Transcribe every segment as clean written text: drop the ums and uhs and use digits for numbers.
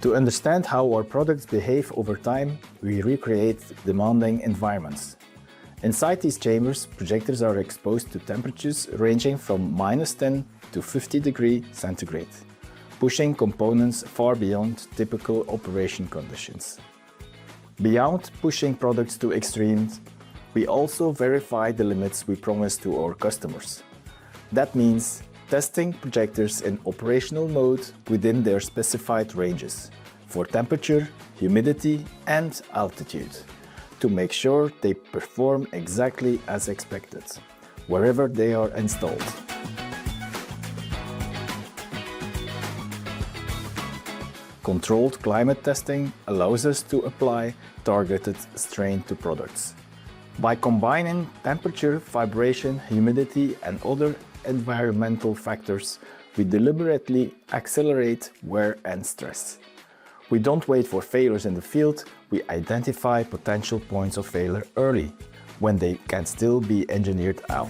To understand how our products behave over time, we recreate demanding environments. Inside these chambers, projectors are exposed to temperatures ranging from -10 to 50 degrees centigrade, pushing components far beyond typical operation conditions. Beyond pushing products to extremes, we also verify the limits we promise to our customers. That means testing projectors in operational mode within their specified ranges for temperature, humidity and altitude to make sure they perform exactly as expected, wherever they are installed. Controlled climate testing allows us to apply targeted strain to products. By combining temperature, vibration, humidity and other environmental factors, we deliberately accelerate wear and stress. We don't wait for failures in the field, we identify potential points of failure early, when they can still be engineered out.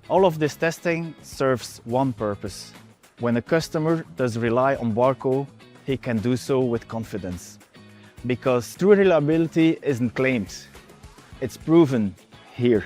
All of this testing serves one purpose. When a customer does rely on Barco, he can do so with confidence. Because true reliability isn't claimed, it's proven here.